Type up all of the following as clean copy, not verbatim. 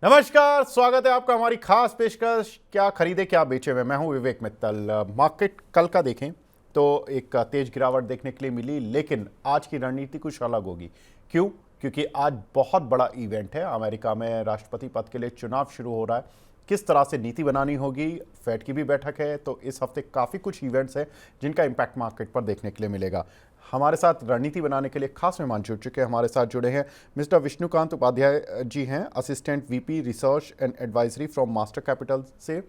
नमस्कार, स्वागत है आपका हमारी खास पेशकश क्या खरीदे क्या बेचे में। मैं हूं विवेक मित्तल। मार्केट कल का देखें तो एक तेज गिरावट देखने के लिए मिली, लेकिन आज की रणनीति कुछ अलग होगी। क्यों? क्योंकि आज बहुत बड़ा इवेंट है। अमेरिका में राष्ट्रपति पद के लिए चुनाव शुरू हो रहा है। किस तरह से नीति बनानी होगी, फेड की भी बैठक है, तो इस हफ्ते काफ़ी कुछ इवेंट्स हैं जिनका इम्पैक्ट मार्केट पर देखने के लिए मिलेगा। हमारे साथ रणनीति बनाने के लिए खास मेहमान जुड़ चुके हैं। हमारे साथ जुड़े हैं मिस्टर विष्णुकांत उपाध्याय जी हैं, assistant VP research and advisory from Master Capital से।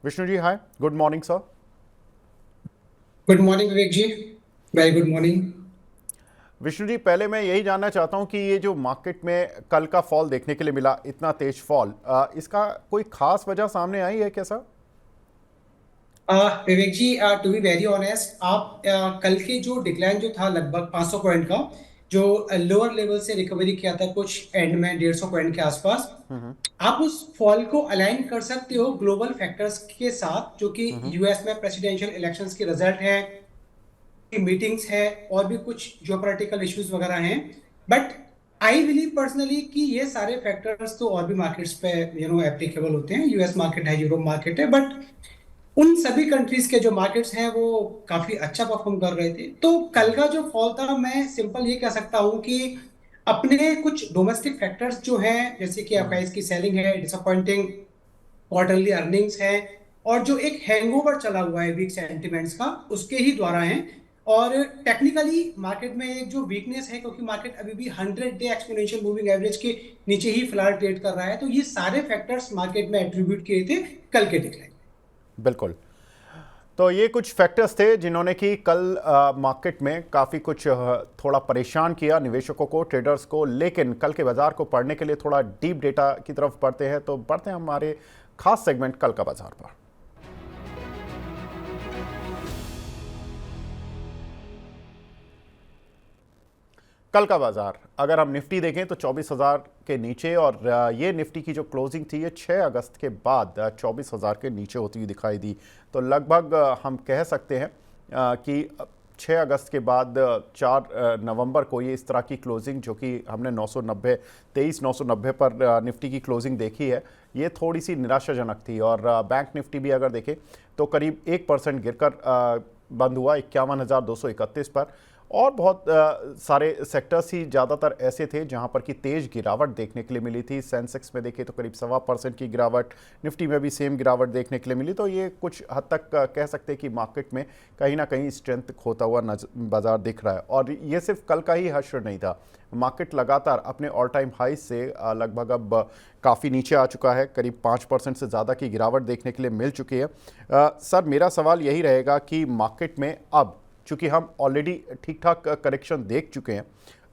Vishnu ji hi, good morning sir. Good morning Vivek ji. Very good morning. Vishnu ji, पहले मैं यही जानना चाहता हूं कि ये जो मार्केट में कल का फॉल देखने के लिए मिला, इतना तेज फॉल, इसका कोई खास वजह सामने आई है कैसा? विवेक जी, टू बी वेरी ऑनेस्ट, आप कल के जो डिक्लाइन जो था लगभग 500 पॉइंट का, जो लोअर लेवल से रिकवरी किया था कुछ एंड में 150 पॉइंट के आसपास, आप उस फॉल को अलाइन कर सकते हो ग्लोबल फैक्टर्स के साथ, जो कि यूएस में प्रेसिडेंशियल इलेक्शंस की रिजल्ट है, मीटिंग्स है, और भी कुछ जियोपॉलिटिकल इश्यूज वगैरह हैं। बट आई बिलीव पर्सनली कि ये सारे फैक्टर्स तो और भी मार्केट्स पे एप्लीकेबल होते हैं। यूएस मार्केट है, यूरोप मार्केट है, बट उन सभी कंट्रीज के जो मार्केट्स हैं वो काफी अच्छा परफॉर्म कर रहे थे। तो कल का जो फॉल था, मैं सिंपल ये कह सकता हूं कि अपने कुछ डोमेस्टिक फैक्टर्स जो हैं, जैसे कि आपका इसकी सेलिंग है, डिसअपॉइंटिंग क्वार्टरली अर्निंग्स है, और जो एक हैंगओवर चला हुआ है वीक सेंटिमेंट्स का, उसके ही द्वारा है। और टेक्निकली मार्केट में एक जो वीकनेस है, क्योंकि मार्केट अभी भी 100 डे एक्सपोनेंशियल मूविंग एवरेज के नीचे ही फिलहाल ट्रेड कर रहा है, तो ये सारे फैक्टर्स मार्केट में एट्रीब्यूट किए थे कल के डिक्लाइन। बिल्कुल। तो ये कुछ फैक्टर्स थे जिन्होंने कि कल मार्केट में काफ़ी कुछ थोड़ा परेशान किया निवेशकों को, ट्रेडर्स को। लेकिन कल के बाजार को पढ़ने के लिए थोड़ा डीप डेटा की तरफ बढ़ते हैं, तो बढ़ते हैं हमारे खास सेगमेंट कल का बाजार पर। कल का बाजार अगर हम निफ्टी देखें तो 24,000 के नीचे, और ये निफ्टी की जो क्लोजिंग थी ये 6 अगस्त के बाद 24,000 के नीचे होती हुई दिखाई दी। तो लगभग हम कह सकते हैं कि 6 अगस्त के बाद 4 नवंबर को ये इस तरह की क्लोजिंग, जो कि हमने 990 23,990 पर निफ्टी की क्लोजिंग देखी है, ये थोड़ी सी निराशाजनक थी। और बैंक निफ्टी भी अगर देखें तो करीब 1% गिरकर बंद हुआ 51,231 पर। और बहुत सारे सेक्टर्स ही ज़्यादातर ऐसे थे जहां पर कि तेज़ गिरावट देखने के लिए मिली थी। सेंसेक्स में देखें तो करीब 1.25% की गिरावट, निफ्टी में भी सेम गिरावट देखने के लिए मिली। तो ये कुछ हद तक कह सकते हैं कि मार्केट में कहीं ना कहीं स्ट्रेंथ खोता हुआ बाजार दिख रहा है। और ये सिर्फ कल का ही हश्र नहीं था। मार्केट लगातार अपने ऑल टाइम हाई से लगभग अब काफ़ी नीचे आ चुका है। करीब 5% से ज़्यादा की गिरावट देखने के लिए मिल चुकी है। सर, मेरा सवाल यही रहेगा कि मार्केट में अब चूंकि हम ऑलरेडी ठीक ठाक करेक्शन देख चुके हैं,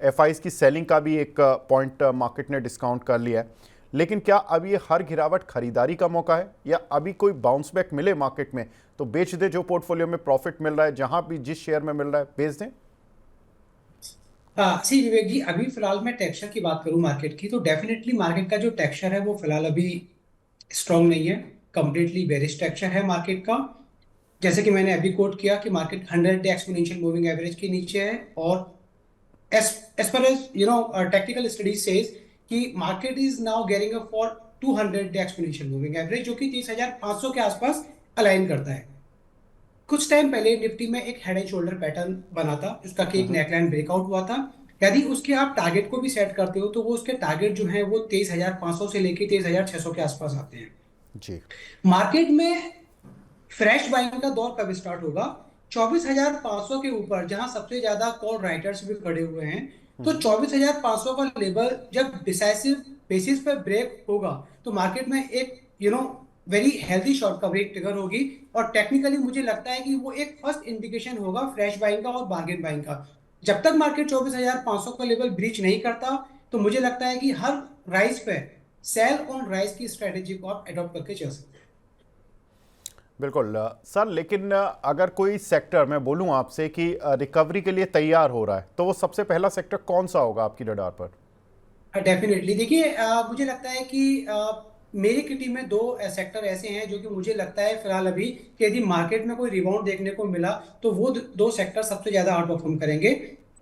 एफआईज की सेलिंग का भी एक पॉइंट मार्केट ने डिस्काउंट कर लिया है, लेकिन क्या अब ये हर गिरावट खरीदारी का मौका है, या अभी कोई बाउंस बैक मिले मार्केट में तो बेच दे, जो पोर्टफोलियो में प्रॉफिट मिल रहा है, जहां भी जिस शेयर में मिल रहा है बेच दें? हाँ, सी विवेक जी, अभी फिलहाल मैं टेक्सचर की बात करूं मार्केट की, तो डेफिनेटली मार्केट का जो टेक्सचर है वो फिलहाल अभी स्ट्रांग नहीं है। कंप्लीटली बेरिश टेक्सचर है मार्केट का। जैसे कि मैंने अभी कोट किया कि market 100 day exponential moving average के नीचे है, और as as far as technical studies says कि market is now getting up for 200 day exponential moving average, जो कि 30,500 के आसपास अलाइन करता है। कुछ टाइम पहले निफ्टी में एक हेड एंड शोल्डर पैटर्न बना था, उसका कि एक नेकलाइन ब्रेकआउट हुआ था। यदि उसके आप टारगेट को भी सेट करते हो, तो वो उसके टारगेट जो है वो 23,500 से लेके 23,600 के आसपास आते हैं। जी। मार्केट में फ्रेश बाइंग का दौर कब स्टार्ट होगा? 24,500 के ऊपर, जहां सबसे ज्यादा कॉल राइटर्स भी खड़े हुए हैं। तो 24,500 का लेवल जब डिसाइसिव बेसिस पर ब्रेक होगा, तो मार्केट में एक very healthy short covering trigger होगी। और टेक्निकली मुझे लगता है कि वो एक फर्स्ट इंडिकेशन होगा फ्रेश बाइंग का और बार्गेन बाइंग का। जब तक मार्केट 24,500 का लेवल ब्रीच नहीं करता, तो मुझे लगता है कि हर राइज पे सेल ऑन राइज की स्ट्रेटेजी को आप एडॉप्ट करके चल सकते हैं। बिल्कुल सर, लेकिन अगर कोई सेक्टर मैं बोलूं आपसे कि रिकवरी के लिए तैयार हो रहा है, तो वो सबसे पहला सेक्टर कौन सा होगा आपकी रडार पर? डेफिनेटली देखिए, मुझे लगता है कि मेरी किटी में दो सेक्टर ऐसे हैं जो कि मुझे लगता है फिलहाल अभी कि यदि मार्केट में कोई रिबाउंड देखने को मिला, तो वो दो सेक्टर सबसे ज्यादा आउट परफॉर्म करेंगे।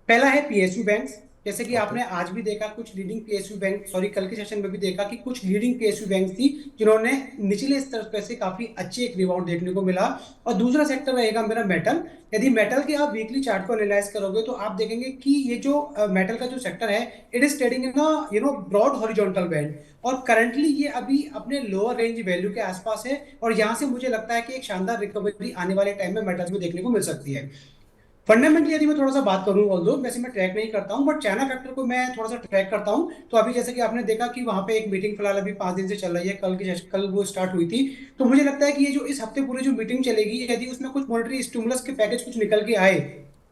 पहला है पीएसयू बैंक्स, जैसे कि ओके। आपने आज भी देखा कुछ लीडिंग पीएसयू बैंक, सॉरी कल के सेशन में भी देखा कि कुछ लीडिंग पीएसयू बैंक थी जिन्होंने निचले स्तर पे से काफी अच्छे एक रिबाउंड देखने को मिला। और दूसरा सेक्टर रहेगा मेरा मेटल। यदि मेटल के आप वीकली चार्ट को एनालाइज करोगे तो आप देखेंगे कि ये जो मेटल का जो सेक्टर है, it is trading in broad horizontal band. और करंटली ये अभी अपने लोअर रेंज वैल्यू के आसपास है, और यहाँ से मुझे लगता है कि एक शानदार रिकवरी आने वाले टाइम में मेटल्स में देखने को मिल सकती है। फंडामेंटली यदि मैं थोड़ा सा बात करूं, ऑल्दो वैसे मैं ट्रैक नहीं करता हूं, बट चाइना फैक्टर को मैं थोड़ा सा ट्रैक करता हूं। तो अभी जैसे कि आपने देखा कि वहां पे एक मीटिंग फिलहाल अभी 5 दिन से चल रही है, कल वो स्टार्ट हुई थी। तो मुझे लगता है कि ये जो इस हफ्ते पूरी जो मीटिंग चलेगी, यदि उसमें कुछ मॉनेटरी स्टिमुलस के पैकेज कुछ निकल के आए,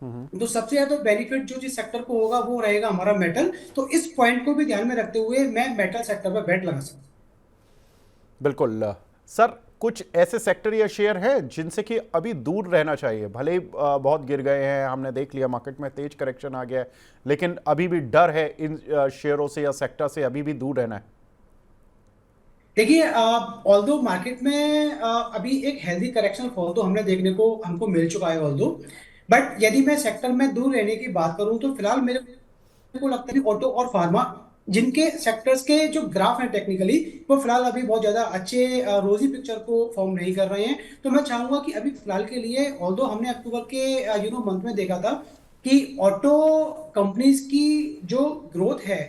तो सबसे ज्यादा बेनिफिट जो जिस सेक्टर को होगा वो रहेगा हमारा मेटल। तो इस पॉइंट को भी ध्यान में रखते हुए मैं मेटल सेक्टर पर बेट लगा सकता हूं। बिल्कुल। सर, कुछ ऐसे सेक्टर या शेयर हैं जिनसे कि अभी दूर रहना चाहिए, भले ही बहुत गिर गए हैं, हमने देख लिया मार्केट में तेज करेक्शन आ गया है, लेकिन अभी भी डर है इन शेयरों से या सेक्टर से अभी भी दूर रहना है? देखिए, ऑल्दो मार्केट में अभी एक हेल्दी करेक्शन फॉल तो हमने देखने को हमको मिल चुका है ऑल्दो। बट यदि मैं सेक्टर में दूर रहने की बात करूं तो फिलहाल मेरे को लगता है कि ऑटो और फार्मा, जिनके सेक्टर्स के जो ग्राफ हैं टेक्निकली, वो फिलहाल अभी बहुत ज्यादा अच्छे रोजी पिक्चर को फॉर्म नहीं कर रहे हैं। तो मैं चाहूंगा कि अभी फिलहाल के लिए, ऑल्दो हमने अक्टूबर के मंथ में देखा था कि ऑटो कंपनीज की जो ग्रोथ है,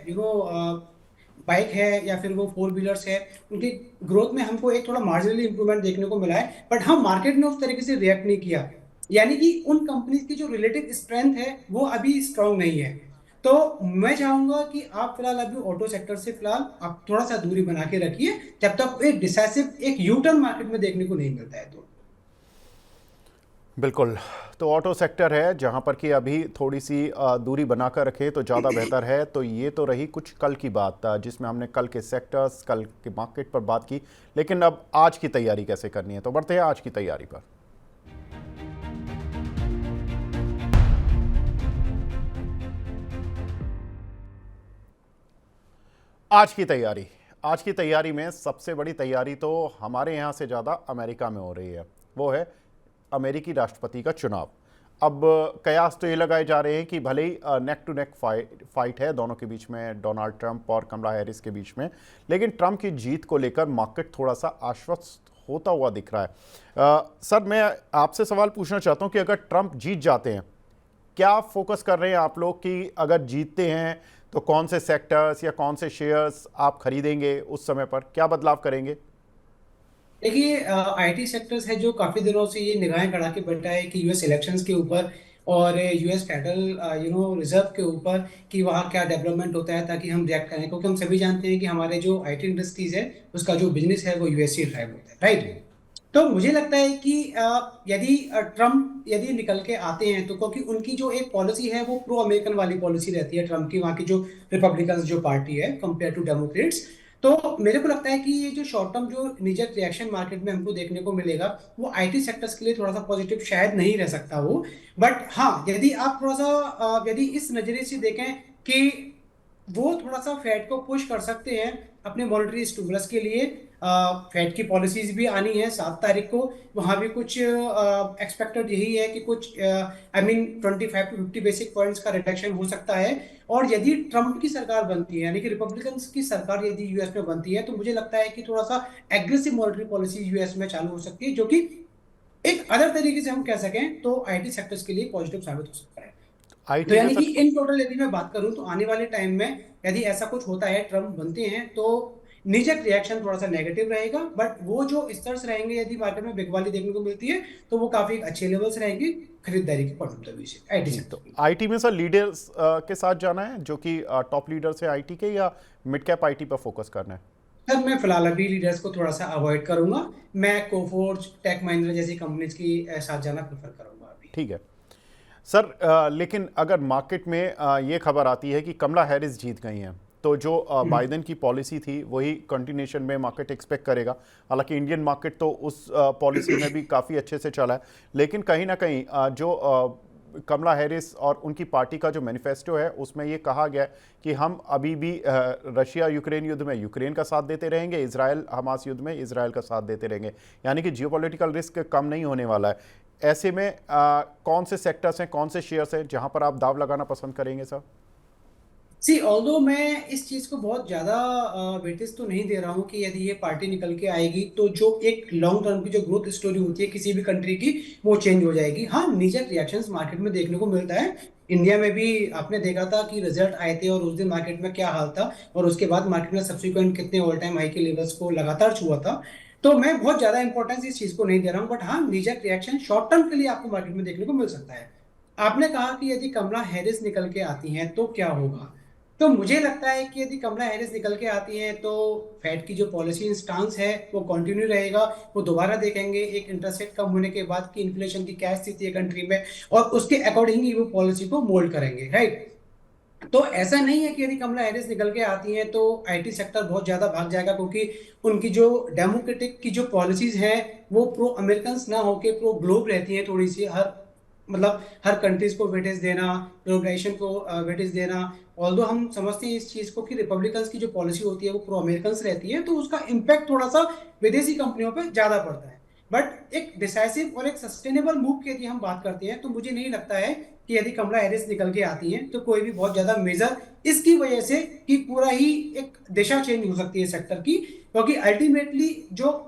बाइक है या फिर वो फोर व्हीलर्स है, उनकी ग्रोथ में हमको एक थोड़ा मार्जिनली इंप्रूवमेंट देखने को मिला है। बट हाँ, मार्केट ने उस तरीके से रिएक्ट नहीं किया, यानी कि उन कंपनीज की जो रिलेटिव स्ट्रेंथ है वो अभी स्ट्रांग नहीं है। तो मैं चाहूंगा कि आप फिलहाल अभी ऑटो सेक्टर से फिलहाल आप थोड़ा सा दूरी बना के रखिए, जब तक एक डिसाइसिव एक यू टर्न मार्केट में देखने को नहीं मिलता है। तो बिल्कुल। तो ऑटो सेक्टर है जहां पर कि अभी थोड़ी सी दूरी बनाकर रखे तो ज़्यादा बेहतर है। तो ये तो रही कुछ कल की बात, जिसमें हमने कल के सेक्टर्स, कल के मार्केट पर बात की। लेकिन अब आज की तैयारी कैसे करनी है, तो बढ़ते हैं आज की तैयारी पर। आज की तैयारी में सबसे बड़ी तैयारी तो हमारे यहाँ से ज़्यादा अमेरिका में हो रही है, वो है अमेरिकी राष्ट्रपति का चुनाव। अब कयास तो ये लगाए जा रहे हैं कि भले ही नेक टू नेक फाइट है दोनों के बीच में, डोनाल्ड ट्रंप और कमला हैरिस के बीच में, लेकिन ट्रंप की जीत को लेकर मार्केट थोड़ा सा आश्वस्त होता हुआ दिख रहा है। सर, मैं आपसे सवाल पूछना चाहता हूं कि अगर ट्रंप जीत जाते हैं, क्या फोकस कर रहे हैं आप लोग कि अगर जीतते हैं तो कौन से सेक्टर्स या कौन से शेयर्स आप खरीदेंगे, उस समय पर क्या बदलाव करेंगे? देखिए, आईटी सेक्टर्स है जो काफी दिनों से ये निगाहें गड़ा के बैठा है कि यूएस इलेक्शंस के ऊपर और यूएस फेडरल रिजर्व के ऊपर, कि वहाँ क्या डेवलपमेंट होता है ताकि हम रिएक्ट करें, क्योंकि हम सभी जानते हैं कि हमारे जो आईटी इंडस्ट्रीज है उसका जो बिजनेस है वो यूएस से ड्राइव होता है, राइट। तो मुझे लगता है कि यदि ट्रम्प यदि निकल के आते हैं, तो क्योंकि उनकी जो एक पॉलिसी है वो प्रो अमेरिकन वाली पॉलिसी रहती है ट्रम्प की, वहाँ की जो रिपब्लिकन जो पार्टी है कंपेयर टू डेमोक्रेट्स। तो मेरे को लगता है कि ये जो शॉर्ट टर्म जो निजत रिएक्शन मार्केट में हमको देखने को मिलेगा, वो आईटी सेक्टर्स के लिए थोड़ा सा पॉजिटिव शायद नहीं रह सकता वो। बट हाँ, यदि आप थोड़ा सा यदि इस नजरिए से देखें कि वो थोड़ा सा फेड को पुश कर सकते हैं अपने मॉनेटरी स्टिमुलस के लिए। फेड की पॉलिसीज भी आनी है 7 तारीख को, वहां भी कुछ एक्सपेक्टेड यही है कि कुछ I mean 25 to 50 basic points का रिडक्शन हो सकता है। और यदि ट्रंप की सरकार बनती है, यानी कि रिपब्लिकन्स की सरकार यदि यूएस में बनती है, तो मुझे लगता है कि थोड़ा सा एग्रेसिव मॉनेटरी पॉलिसी यूएस में चालू हो सकती है, जो कि एक अदर तरीके से हम कह सकें तो आईटी सेक्टर्स के लिए पॉजिटिव साबित हो सकता है। तो आईटी में यानी कि सर। इन टोटल यदि मैं बात करूं तो आने वाले टाइम में यदि ऐसा कुछ होता है, ट्रम्प बनते हैं, तो निजक रिएक्शन थोड़ा सा नेगेटिव रहेगा। बट वो जो स्टर्स रहेंगे, यदि मार्केट में बिकवाली देखने को मिलती है, तो वो काफी अच्छे लेवल्स रहेंगे खरीदारी के पॉइंट ऑफ व्यू से आईटी जी, सेक्टर तो की। आईटी में सर लीडर्स के साथ जाना है जो कि टॉप लीडर्स है आईटी के, या मिड कैप आईटी पर फोकस करना है? सर मैं फिलहाल अभी लीडर्स को थोड़ा सा अवॉइड करूंगा। मैं कोफोर्ज, टेक महिंद्रा जैसी कंपनीज की साथ जाना प्रेफर करूंगा अभी। ठीक है सर। लेकिन अगर मार्केट में ये खबर आती है कि कमला हैरिस जीत गई हैं, तो जो बाइडेन की पॉलिसी थी वही कंटिन्यूशन में मार्केट एक्सपेक्ट करेगा। हालांकि इंडियन मार्केट तो उस पॉलिसी में भी काफ़ी अच्छे से चला है, लेकिन कहीं ना कहीं जो कमला हैरिस और उनकी पार्टी का जो मैनिफेस्टो है उसमें ये कहा गया है कि हम अभी भी रशिया यूक्रेन युद्ध में यूक्रेन का साथ देते रहेंगे, इजराइल हमास युद्ध में इजराइल का साथ देते रहेंगे, यानी कि जियोपॉलिटिकल रिस्क कम नहीं होने वाला है। ऐसे में कौन से सेक्टर्स हैं, कौन से शेयर्स हैं जहां पर आप दाव लगाना पसंद करेंगे सर? सी ऑल्दो मैं इस चीज को बहुत ज्यादा वेटेज तो नहीं दे रहा हूँ कि यदि ये पार्टी निकल के आएगी तो जो एक लॉन्ग टर्म की जो ग्रोथ स्टोरी होती है किसी भी कंट्री की वो चेंज हो जाएगी। हाँ, नीजक रिएक्शंस मार्केट में देखने को मिलता है। इंडिया में भी आपने देखा था कि रिजल्ट आए थे और उस दिन मार्केट में क्या हाल था, और उसके बाद मार्केट में सब्सिक्वेंट कितने ऑल टाइम हाई के लेवल्स को लगातार छुआ था। तो मैं बहुत ज्यादा इंपॉर्टेंस इस चीज को नहीं दे रहा हूँ, बट हाँ, नीजक रिएक्शन शॉर्ट टर्म के लिए आपको मार्केट में देखने को मिल सकता है। आपने कहा कि यदि कमला हैरिस निकल के आती हैं तो क्या होगा। तो मुझे लगता है कि यदि कमला हैरिस निकल के आती हैं तो फेड की जो पॉलिसी स्टांस है वो कंटिन्यू रहेगा। वो दोबारा देखेंगे एक इंटरेस्ट रेट कम होने के बाद की इन्फ्लेशन की क्या स्थिति है कंट्री में, और उसके अकॉर्डिंग ही वो पॉलिसी को मोल्ड करेंगे, राइट। तो ऐसा नहीं है कि यदि कमला हैरिस निकल के आती हैं तो आईटी सेक्टर बहुत ज्यादा भाग जाएगा, क्योंकि उनकी जो डेमोक्रेटिक की जो पॉलिसीज हैं वो प्रो अमेरिकन ना होके प्रो ग्लोब रहती हैं थोड़ी सी। हर मतलब हर कंट्रीज को वेटेज देना, ग्लोबलाइजेशन को वेटेज देना। ऑल्दो हम समझते हैं इस चीज को कि रिपब्लिकन्स की जो पॉलिसी होती है वो प्रो अमेरिकन रहती है, तो उसका इम्पैक्ट थोड़ा सा विदेशी कंपनियों पर ज्यादा पड़ता है। बट एक डिसाइसिव और एक सस्टेनेबल मूव की यदि हम बात करते हैं तो मुझे नहीं लगता है कि यदि कमला हैरिस निकल के आती हैं तो कोई भी बहुत ज्यादा मेजर इसकी वजह से कि पूरा ही एक दिशा चेंज हो सकती है सेक्टर की, क्योंकि अल्टीमेटली जो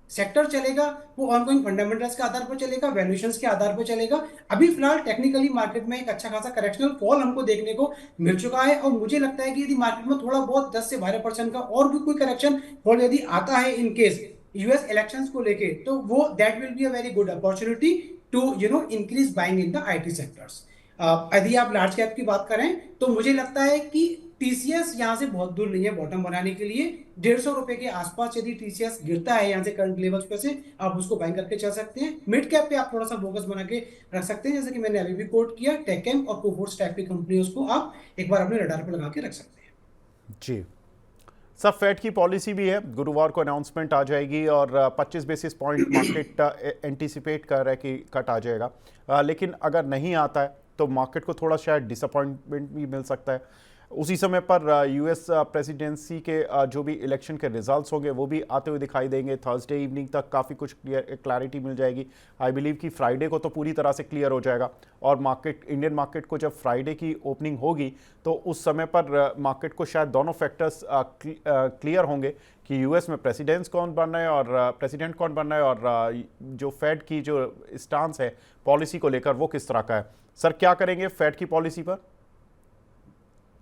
सेक्टर चलेगा वो ऑनगोइंग फंडामेंटल्स के आधार पर चलेगा, वैल्यूएशंस के आधार पर चलेगा। अभी फिलहाल टेक्निकली मार्केट में एक अच्छा खासा करेक्शनल फॉल हमको देखने को मिल चुका है, और मुझे लगता है कि यदि मार्केट में थोड़ा बहुत 10 से 12% का और भी कोई करेक्शन फॉल यदि आता है इन केस यूएस इलेक्शंस को लेके, तो वो that will be a very good opportunity to increase buying in the IT sectors. यदि आप लार्ज कैप की बात करें तो मुझे लगता है कि टीसीएस यहाँ से बहुत दूर नहीं है बॉटम बनाने के लिए। 150 रुपए के आसपास यदि टीसीएस गिरता है यहाँ से करंट लेवल्स पे से, आप उसको बाइंग करके चल सकते हैं। मिड कैप पे आप थोड़ा सा फोकस बना के रख सकते हैं, जैसे कि मैंने अभी भी कोट किया, टेकएम और कोफोर्स टाइप की कंपनियों को आप एक बार अपने रडार पे लगा के रख सकते हैं। जी। सब फेड की पॉलिसी भी है, गुरुवार को अनाउंसमेंट आ जाएगी और 25 बेसिस पॉइंट मार्केट एंटीसिपेट कर रहा है कि कट आ जाएगा। लेकिन अगर नहीं आता है तो मार्केट को थोड़ा शायद डिसअपॉइंटमेंट भी मिल सकता है। उसी समय पर यूएस प्रेसिडेंसी के जो भी इलेक्शन के रिजल्ट्स होंगे वो भी आते हुए दिखाई देंगे। थर्सडे इवनिंग तक काफ़ी कुछ क्लैरिटी मिल जाएगी। आई बिलीव कि फ्राइडे को तो पूरी तरह से क्लियर हो जाएगा, और मार्केट, इंडियन मार्केट को जब फ्राइडे की ओपनिंग होगी तो उस समय पर मार्केट को शायद दोनों फैक्टर्स क्लियर होंगे कि यूएस में प्रेसिडेंट कौन बनना है और प्रेसिडेंट कौन बनना है, और जो फेड की जो स्टांस है पॉलिसी को लेकर वो किस तरह का है। सर, क्या करेंगे फेड की पॉलिसी पर?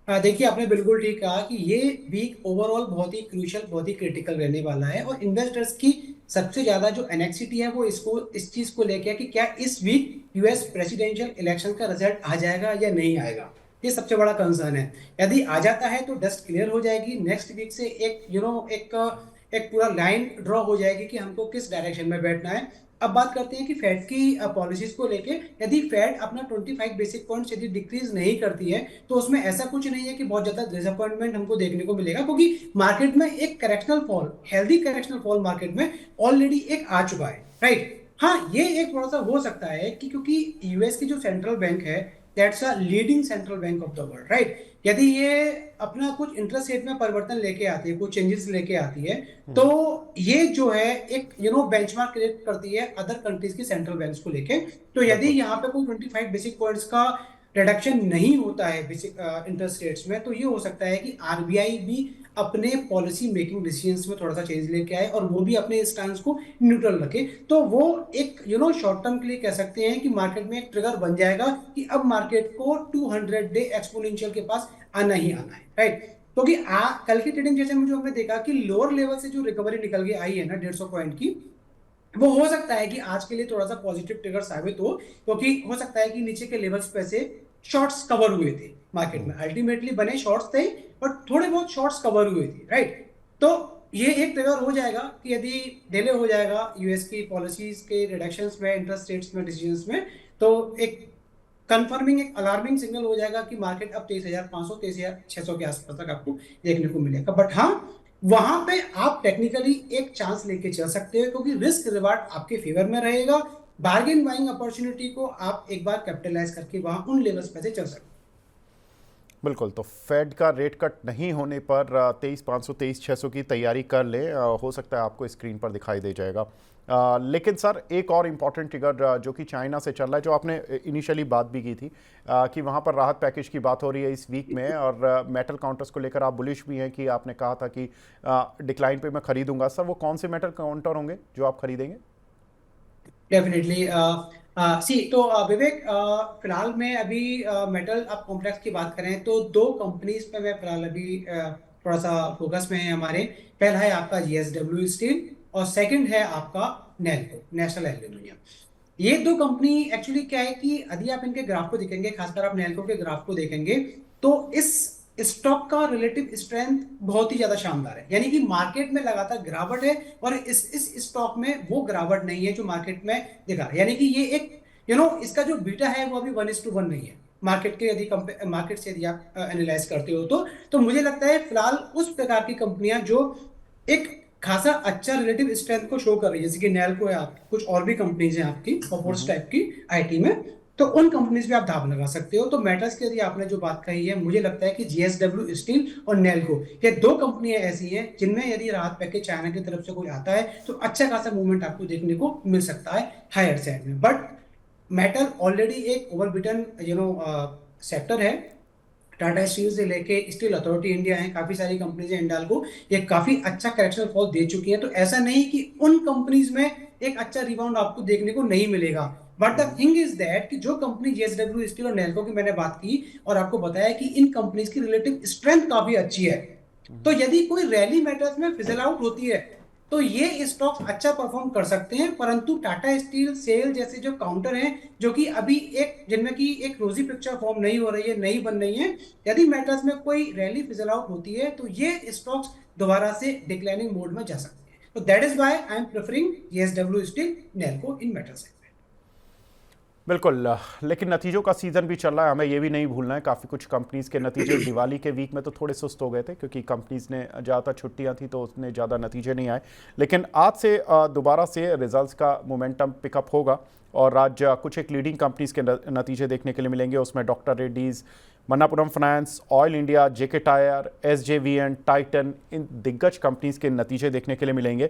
देखिए, आपने बिल्कुल ठीक कहा कि ये वीक ओवरऑल बहुत ही क्रूशियल, बहुत ही क्रिटिकल रहने वाला है, और इन्वेस्टर्स की सबसे ज्यादा जो एनेक्सिटी है वो इसको इस चीज को लेके है कि क्या इस वीक यूएस प्रेसिडेंशियल इलेक्शन का रिजल्ट आ जाएगा या नहीं आएगा। ये सबसे बड़ा कंसर्न है। यदि आ जाता है तो डस्ट क्लियर हो जाएगी, नेक्स्ट वीक से एक एक एक पूरा लाइन ड्रॉ हो जाएगी कि हमको किस डायरेक्शन में बैठना है। अब बात करते हैं कि फेड की पॉलिसीज को लेके। यदि फेड अपना 25 बेसिक पॉइंट्स यदि डिक्रीज नहीं करती है तो उसमें ऐसा कुछ नहीं है कि बहुत ज्यादा डिसअपॉइंटमेंट हमको देखने को मिलेगा, क्योंकि मार्केट में एक correctional fall, healthy correctional fall market में ऑलरेडी एक आ चुका है, राइट। हाँ, ये एक थोड़ा सा हो सकता है कि क्योंकि यूएस की जो सेंट्रल बैंक है that's a leading central bank of the world, right. यदि ये अपना कुछ इंटरेस्ट रेट में परिवर्तन लेके आती है, कुछ चेंजेस लेके आती है, तो ये जो है एक बेंचमार्क क्रिएट करती है अदर कंट्रीज की सेंट्रल बैंक्स को लेके। तो यदि बिल्कुल। यहाँ पे कोई 25 बेसिक पॉइंट्स का रिडक्शन नहीं होता है बेसिक इंटरेस्ट रेट्स में, तो ये हो सकता है कि आरबीआई भी अपने पॉलिसी मेकिंग डिसीजंस में थोड़ा सा चेंज लेके आए और वो भी अपने स्टांस को न्यूट्रल रखे। तो वो एक शॉर्ट टर्म के लिए कह सकते हैं कि मार्केट में एक ट्रिगर बन जाएगा कि अब मार्केट को 200 डे एक्सपोनेंशियल के पास आना ही आना है, राइट। क्योंकि कल की ट्रेडिंग सेशन में जो हमने देखा कि लोअर लेवल से जो रिकवरी निकल के आई है ना 150 पॉइंट की, वो हो सकता है कि आज के लिए थोड़ा सा पॉजिटिव ट्रिगर साबित हो, क्योंकि हो सकता है कि नीचे के लेवल्स पे से शॉर्ट्स कवर हुए थे मार्केट में, अल्टीमेटली बने शॉर्ट्स थे बट थोड़े बहुत शॉर्ट्स कवर हुए थे, राइट। तो ये एक ट्रिगर हो जाएगा कि यदि डिले हो जाएगा यूएस की पॉलिसीज के रिडक्शंस में, इंटरेस्ट रेट्स में, डिसीजंस में, तो एक कंफर्मिंग, एक अलार्मिंग सिग्नल हो जाएगा कि मार्केट अब 23,500 23,600 के आसपास तक आपको देखने को मिलेगा। बट हाँ, वहां पे आप टेक्निकली एक चांस लेके चल सकते हो, क्योंकि रिस्क रिवार्ड आपके फेवर में रहेगा। बार्गेन बाइंग अपॉर्चुनिटी को आप एक बार कैपिटलाइज करके वहां उन लेवल्स पे से चल सकते हैं। बिल्कुल। तो फेड का रेट कट नहीं होने पर 23,500 23,600 की तैयारी कर ले, हो सकता है आपको स्क्रीन पर दिखाई दे जाएगा। लेकिन सर एक और इम्पॉर्टेंट ट्रिगर जो कि चाइना से चल रहा है, जो आपने इनिशियली बात भी की थी कि वहाँ पर राहत पैकेज की बात हो रही है इस वीक में, और मेटल काउंटर्स को लेकर आप बुलिश भी हैं कि आपने कहा था कि डिक्लाइन पे मैं खरीदूंगा। सर वो कौन से मेटल काउंटर होंगे जो आप खरीदेंगे? डेफिनेटली सी तो विवेक, फिलहाल मैं अभी मेटल अब कॉम्प्लेक्स की बात करें तो दो कंपनीज पे मैं फिलहाल अभी थोड़ा सा फोकस में है हमारे। पहला है आपका जीएसडब्ल्यू स्टील और सेकंड है आपका नेल्को, नेशनल एल्यूमिनियम। ये दो कंपनी एक्चुअली क्या है कि यदि आप इनके ग्राफ को देखेंगे, खासकर आप नेल्को के ग्राफ को देखेंगे, तो इस स्टॉक का रिलेटिव स्ट्रेंथ बहुत ही ज्यादा शानदार है। यानी कि मार्केट में लगातार गिरावट है और इस स्टॉक में वो गिरावट नहीं है जो मार्केट में दिखा रहा है। यानी कि ये एक इसका जो बीटा है वो अभी 1:1 नहीं है मार्केट के, यदि मार्केट से यदि आप एनालाइज करते हो तो मुझे लगता है फिलहाल उस प्रकार की कंपनियां जो एक खासा अच्छा रिलेटिव स्ट्रेंथ को शो कर रही है, जैसे कि नैल्को है आपकी, कुछ और भी कंपनीज हैं आपकी कॉर्पोरेट्स टाइप की आईटी में, तो उन कंपनीज पे आप दाव लगा सकते हो। तो मेटल्स की यदि आपने जो बात कही है, मुझे लगता है कि जीएसडब्ल्यू स्टील और नेल्को, ये दो कंपनियां ऐसी हैं जिनमें यदि राहत पैकेज चाइना की तरफ से कोई आता है तो अच्छा खासा मूवमेंट आपको देखने को मिल सकता है हायर साइड में। बट मेटल ऑलरेडी एक ओवरबिटन सेक्टर है। टाटा स्टील से लेके स्टील अथॉरिटी इंडिया है, काफी सारी कंपनीज है, हिंडाल्को, ये काफी अच्छा करेक्शन फॉल दे चुकी है। तो ऐसा नहीं कि उन कंपनीज में एक अच्छा रिबाउंड आपको देखने को नहीं मिलेगा। But the thing is that कि जो कंपनी जेएसडब्ल्यू स्टील और नेल्को की मैंने बात की और आपको बताया कि इन कंपनीज की रिलेटिव स्ट्रेंथ काफी अच्छी है, तो यदि कोई रैली मैटर्स में फिजल आउट होती है तो ये स्टॉक्स अच्छा परफॉर्म कर सकते हैं। परंतु टाटा स्टील, सेल जैसे जो काउंटर हैं, जो कि अभी एक जिनमें की एक रोजी पिक्चर फॉर्म नहीं हो रही है, नहीं बन रही है, यदि मैटर्स में कोई रैली फिजल आउट होती है तो ये स्टॉक्स दोबारा से डिक्लाइनिंग मोड में जा सकते हैं। तो that is why I am preferring JSW steel, Nelco in metal segment. बिल्कुल। लेकिन नतीजों का सीज़न भी चल रहा है, हमें ये भी नहीं भूलना है। काफ़ी कुछ कंपनीज़ के नतीजे दिवाली के वीक में तो थोड़े सुस्त हो गए थे क्योंकि कंपनीज़ ने ज़्यादातर छुट्टियां थी, तो उसने ज़्यादा नतीजे नहीं आए। लेकिन आज से दोबारा से रिजल्ट्स का मोमेंटम पिकअप होगा और आज कुछ एक लीडिंग कंपनीज़ के नतीजे देखने के लिए मिलेंगे। उसमें Doctor Reddy's, Manappuram Finance, Oil India, JK Tyre, SJVN, Titan, इन दिग्गज कंपनीज़ के नतीजे देखने के लिए मिलेंगे।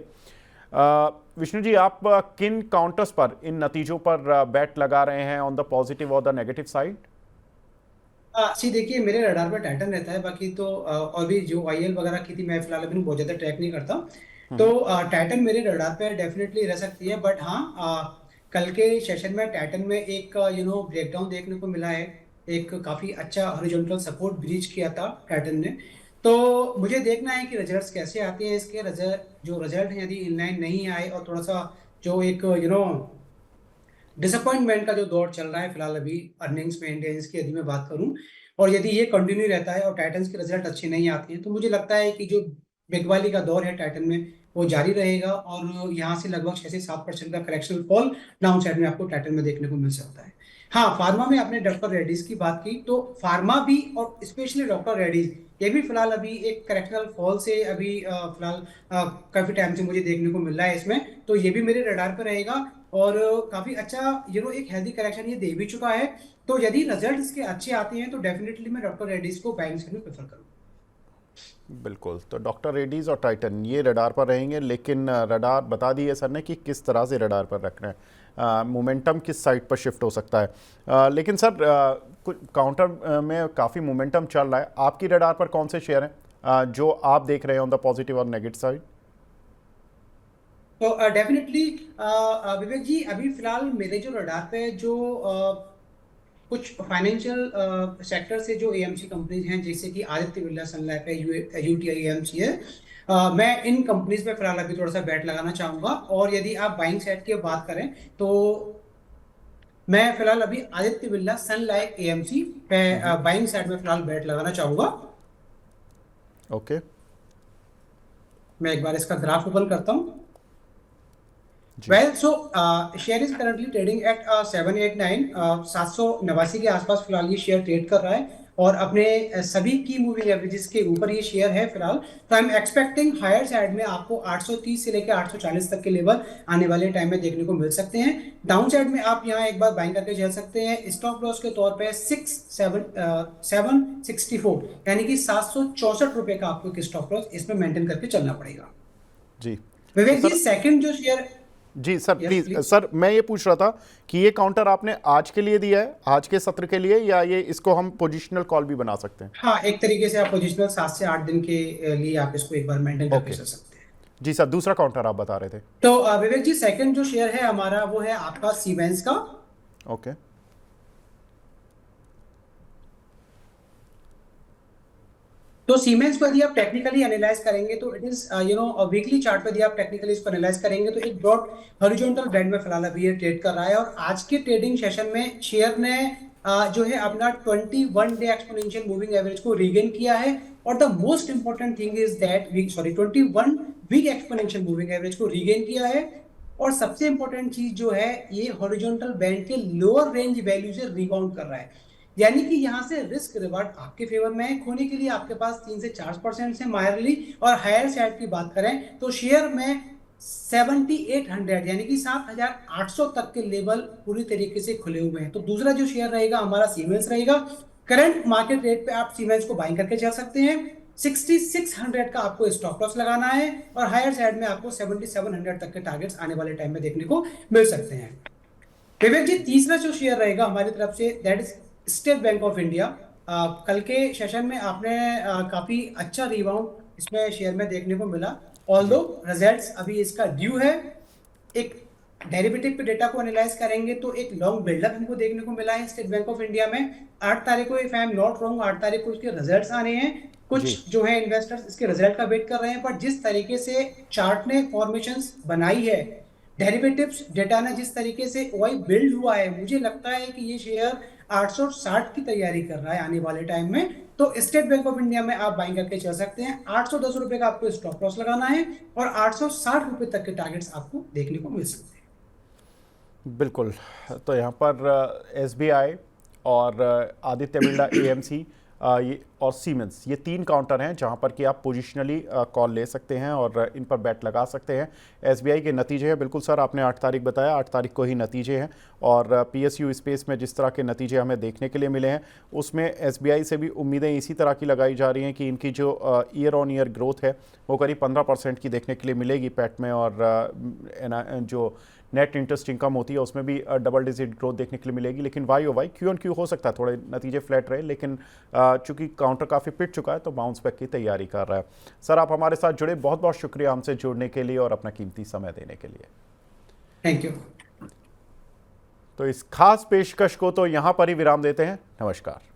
विष्णु जी, आप किन काउंटर्स पर इन नतीजों पर बैट लगा रहे हैं, ऑन द पॉजिटिव और द नेगेटिव साइड? सी देखिए, मेरे रडार पर टाइटन रहता है, बाकी तो और भी जो आईएल वगैरह की थी मैं फिलहाल अभी बहुत ज्यादा ट्रैक नहीं करता। तो टाइटन मेरे रडार पे डेफिनेटली रह सकती है। बट हाँ, कल के सेशन में टाइटन में एक ब्रेकडाउन देखने को मिला है। एक काफी अच्छा हॉरिजॉन्टल सपोर्ट ब्रीच किया था टाइटन ने। तो मुझे देखना है कि रिजल्ट्स कैसे आते हैं इसके। रिजल्ट हैं यदि इनलाइन नहीं आए और थोड़ा सा जो एक डिसअपॉइंटमेंट का जो दौर चल रहा है फिलहाल अभी अर्निंग्स मेंटेनेंस की यदि मैं बात करूं, और यदि ये कंटिन्यू रहता है और टाइटन्स के रिजल्ट अच्छे नहीं आते हैं, तो मुझे लगता है कि जो बिगवाली का दौर है टाइटन में वो जारी रहेगा और यहाँ से लगभग 6 से 7% का करेक्शनल फॉल डाउन साइड में आपको टाइटन में देखने को मिल सकता है। हाँ, फार्मा में आपने डॉक्टर रेड्डीज की बात की, तो फार्मा भी और स्पेशली डॉक्टर रेड्डीज, ये भी फिलहाल अभी एक करेक्शनल फॉल से अभी फिलहाल काफी टाइम से मुझे देखने को मिल रहा है इसमें। तो ये भी मेरे रडार पर रहेगा और काफी अच्छा एक हेल्दी करेक्शन ये दे भी चुका है। तो यदि रिजल्ट इसके अच्छे आते हैं तो डेफिनेटली मैं डॉक्टर रेड्डीज को बाइंग साइड में प्रेफर करूंगा। बिल्कुल। तो डॉक्टर रेड्डीज और टाइटन ये रडार पर रहेंगे, लेकिन रडार बता दिए सर ने कि किस तरह से रडार पर रखना है, मोमेंटम किस साइड पर शिफ्ट हो सकता है। लेकिन सर कुछ काउंटर में काफ़ी मोमेंटम चल रहा है, आपकी रडार पर कौन से शेयर हैं जो आप देख रहे हैं ऑन द पॉजिटिव और नेगेटिव साइड? तो डेफिनेटली विवेक जी, अभी फिलहाल मेरे जो रडार पे जो कुछ फाइनेंशियल सेक्टर से जो एएमसी कंपनीज हैं, जैसे कि आदित्य बिरला सन लाइफ है, यूटीआई एएमसी है, मैं इन कंपनीज पे फिलहाल अभी थोड़ा सा बैट लगाना चाहूंगा। और यदि आप बाइंग साइड की बात करें तो मैं फिलहाल अभी आदित्य बिरला सन लाइफ एएमसी पे बाइंग साइड में फिलहाल बैट लगाना चाहूंगा। ओके। मैं एक बार इसका ग्राफ ओपन करता हूँ। जी। Well, so share is currently trading at 789, 789 के आसपास फिलहाल ये शेयर ट्रेड कर रहा है और अपने सभी की मूविंग एवरेजेस के ऊपर ये शेयर है फिलहाल। तो I am expecting higher side में आपको 830 से लेकर 840 तक के लेवल आने वाले टाइम में देखने को मिल सकते हैं। डाउन साइड में आप यहाँ एक बार बाइंग करके चल सकते हैं। स्टॉप लॉस के तौर पे 764, यानी कि 764 रुपए का आपको एक स्टॉप लॉस इसमें मेंटेन करके चलना पड़ेगा। जी। विवेक तो जी, सेकंड जो शेयर जी sir, yes please please. Sir, मैं ये पूछ रहा था कि ये काउंटर आपने आज के लिए दिया है, आज के सत्र के लिए, या ये इसको हम पोजिशनल कॉल भी बना सकते हैं? हाँ, एक तरीके से आप पोजिशनल 7 से 8 दिन के लिए आप इसको एक बार मेंटेन करके ओके। चल सकते हैं। जी सर, दूसरा काउंटर आप बता रहे थे। तो विवेक जी, सेकंड जो शेयर है हमारा वो है आपका सीमेंस का। ओके। तो सीमेंस को यदि आप टेक्निकली एनालाइज करेंगे तो इट इज वीकली चार्ट पे यदि आप टेक्निकली इसको एनालाइज करेंगे तो एक ब्रॉड हॉरिजॉन्टल बैंड में फिलहाल अभी ये ट्रेड कर रहा है, और आज के ट्रेडिंग सेशन में शेयर ने जो है अपना 21 डे एक्सपोनेंशियल मूविंग एवरेज को रीगेन किया है। और the most important thing is that week 21 week exponential moving average को रीगेन किया है। और सबसे इंपॉर्टेंट चीज जो है, ये हॉरिजॉन्टल बैंड के लोअर रेंज वैल्यू से रिबाउंड कर रहा है, यानी कि यहां से रिस्क रिवार्ड आपके फेवर में है। खोने के लिए आपके पास 3 से 4% से मायरली, और हायर साइड की बात करें तो शेयर में 7800 यानी कि 7800 तक के लेवल पूरी तरीके से खुले हुए हैं। तो दूसरा जो शेयर रहेगा हमारा सीमेंस रहेगा। करंट मार्केट रेट पे आप सीमेंस को बाइंग करके चल सकते हैं। 6600 का आपको स्टॉप लॉस लगाना है, और हायर साइड में आपको 7700 तक के टारगेट्स आने वाले टाइम में देखने को मिल सकते हैं। विवेक जी, तीसरा जो शेयर रहेगा हमारी तरफ say that is state bank of India. कल के सेशन में आपने काफी अच्छा रिबाउंड इसमें शेयर में देखने को मिला, ऑल्दो रिजल्ट्स अभी इसका ड्यू है। एक डेरिवेटिव पे डेटा को एनालाइज करेंगे तो एक लॉन्ग बिल्डअप हमको देखने को मिला है स्टेट बैंक ऑफ इंडिया में। 8 तारीख को, if I am not wrong, 8 तारीख को इसके रिजल्ट्स आने हैं। जी कुछ जो है इन्वेस्टर्स इसके रिजल्ट का वेट कर रहे हैं, पर जिस तरीके से चार्ट ने फॉर्मेशंस बनाई है, डेरिवेटिव्स डेटा ने जिस तरीके से ओआई बिल्ड हुआ है, मुझे लगता है कि ये शेयर 860 की तैयारी कर रहा है आने वाले टाइम में। तो स्टेट बैंक ऑफ इंडिया में आप बाइंग करके चल सकते हैं। 810 रुपए का आपको स्टॉप लॉस लगाना है, और 860 रुपए तक के टारगेट्स आपको देखने को मिल सकते हैं। बिल्कुल। तो यहाँ पर एसबीआई और आदित्य बिरला एएमसी ये और सीमेंस, ये 3 काउंटर हैं जहाँ पर कि आप पोजिशनली कॉल ले सकते हैं और इन पर बैट लगा सकते हैं। एसबीआई के नतीजे हैं, बिल्कुल सर आपने 8 तारीख बताया, 8 तारीख को ही नतीजे हैं, और पीएसयू स्पेस में जिस तरह के नतीजे हमें देखने के लिए मिले हैं उसमें एसबीआई से भी उम्मीदें इसी तरह की लगाई जा रही हैं कि इनकी जो ईयर ऑन ईयर ग्रोथ है वो करीब 15% की देखने के लिए मिलेगी पैट में, और जो नेट इंटरेस्ट इनकम होती है उसमें भी डबल डिजिट ग्रोथ देखने के लिए मिलेगी। लेकिन Y O Y Q on Q हो सकता है थोड़े नतीजे फ्लैट रहे, लेकिन चूंकि काउंटर काफ़ी पिट चुका है तो बाउंस बैक की तैयारी कर रहा है। सर आप हमारे साथ जुड़े, बहुत बहुत शुक्रिया हमसे जुड़ने के लिए और अपना कीमती समय देने के लिए। Thank you. तो इस खास पेशकश को तो यहाँ पर ही विराम देते हैं। नमस्कार।